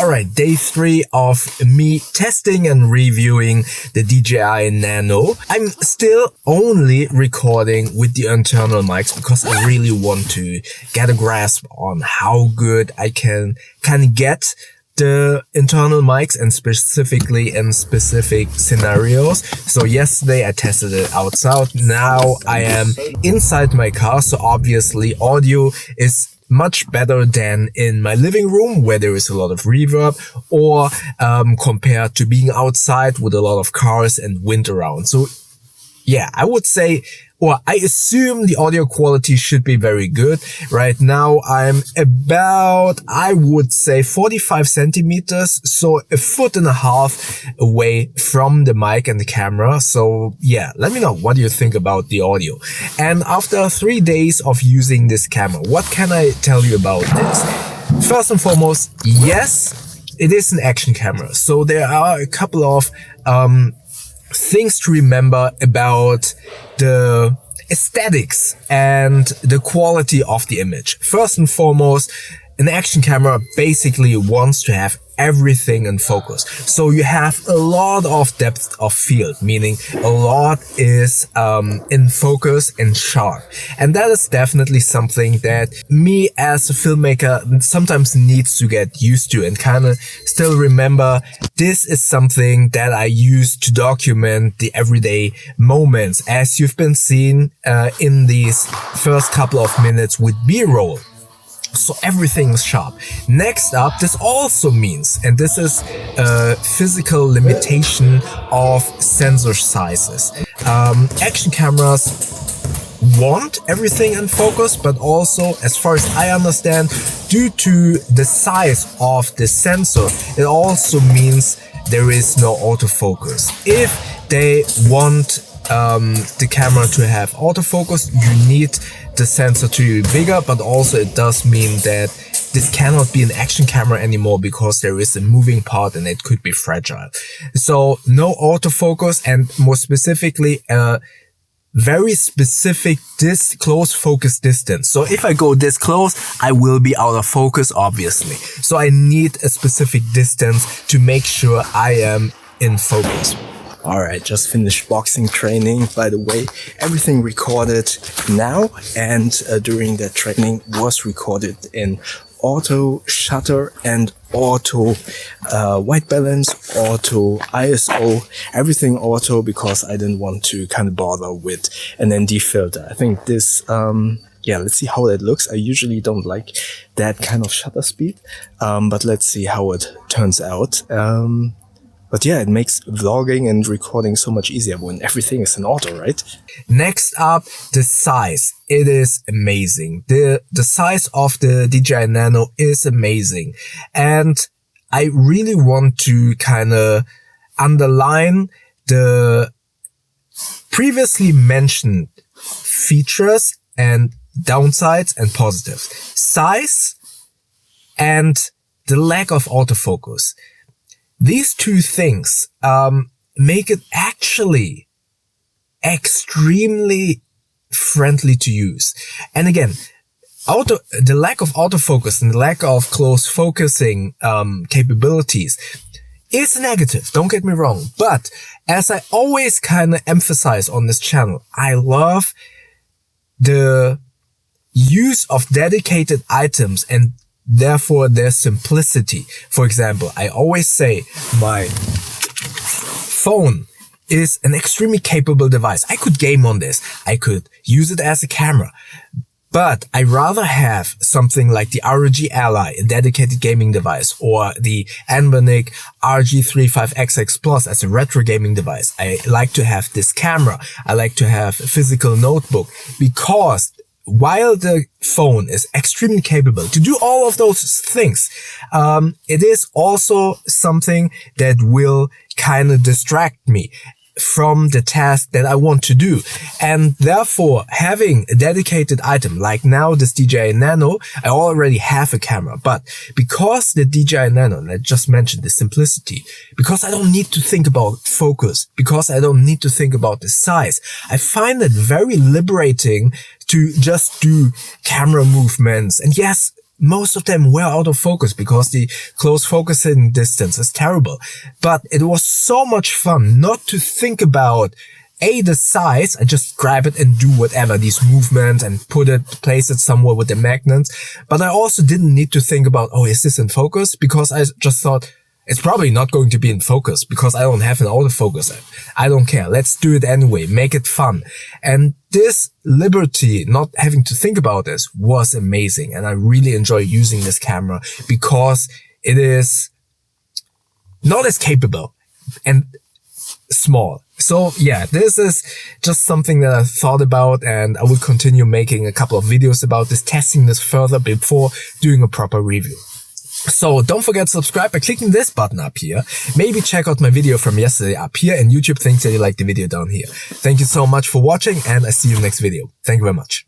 Alright, day 3 of me testing and reviewing the DJI Nano. I'm still only recording with the internal mics because I really want to get a grasp on how good I can kind of get the internal mics, and specifically in specific scenarios. So yesterday I tested it outside. Now I am inside my car, so obviously audio is much better than in my living room where there is a lot of reverb, or compared to being outside with a lot of cars and wind around. So yeah, I would say, or I assume the audio quality should be very good. Right now I'm about, I would say 45 centimeters, so 1.5 feet away from the mic and the camera. So yeah, let me know what you think about the audio. And after 3 days of using this camera, what can I tell you about this? First and foremost, yes, it is an action camera. So there are a couple of things to remember about the aesthetics and the quality of the image. First and foremost, an action camera basically wants to have everything in focus. So you have a lot of depth of field, meaning a lot is in focus and sharp. And that is definitely something that me as a filmmaker sometimes needs to get used to and kind of still remember this is something that I use to document the everyday moments, as you've been seeing in these first couple of minutes with B-roll. So everything is sharp. Next up, this also means, and this is a physical limitation of sensor sizes. Action cameras want everything in focus, but also, as far as I understand, due to the size of the sensor, it also means there is no autofocus. If they want the camera to have autofocus, you need the sensor to be bigger, but also it does mean that this cannot be an action camera anymore because there is a moving part and it could be fragile. So no autofocus, and more specifically very specific this close focus distance. So if I go this close, I will be out of focus, obviously. So I need a specific distance to make sure I am in focus. Alright, just finished boxing training. By the way, everything recorded now and during that training was recorded in auto shutter and auto white balance, auto ISO, everything auto, because I didn't want to kind of bother with an ND filter. I think this, yeah, let's see how it looks. I usually don't like that kind of shutter speed, but let's see how it turns out. But yeah, it makes vlogging and recording so much easier when everything is in auto, right? Next up, the size. It is amazing. The size of the DJI Nano is amazing. And I really want to kind of underline the previously mentioned features and downsides and positives. Size and the lack of autofocus. These two things make it actually extremely friendly to use. And again, the lack of autofocus and the lack of close focusing capabilities is negative, don't get me wrong. But as I always kind of emphasize on this channel, I love the use of dedicated items and therefore their simplicity. For example, I always say my phone is an extremely capable device. I could game on this. I could use it as a camera. But I rather have something like the ROG Ally, a dedicated gaming device, or the Anbernic RG35XX Plus as a retro gaming device. I like to have this camera. I like to have a physical notebook, because while the phone is extremely capable to do all of those things, it is also something that will kind of distract me from the task that I want to do. And therefore, having a dedicated item, like now this DJI Nano, I already have a camera, but because the DJI Nano, and I just mentioned the simplicity, because I don't need to think about focus, because I don't need to think about the size, I find it very liberating to just do camera movements. And yes, most of them were out of focus because the close focusing distance is terrible. But it was so much fun not to think about the size. I just grab it and do whatever, these movements, and place it somewhere with the magnets. But I also didn't need to think about, oh, is this in focus? Because I just thought, it's probably not going to be in focus because I don't have an autofocus app. I don't care. Let's do it anyway. Make it fun. And this liberty, not having to think about this, was amazing. And I really enjoy using this camera because it is not as capable and small. So yeah, this is just something that I thought about, and I will continue making a couple of videos about this, testing this further before doing a proper review. So don't forget to subscribe by clicking this button up here. Maybe check out my video from yesterday up here, and YouTube thinks that you liked the video down here. Thank you so much for watching, and I see you in the next video. Thank you very much.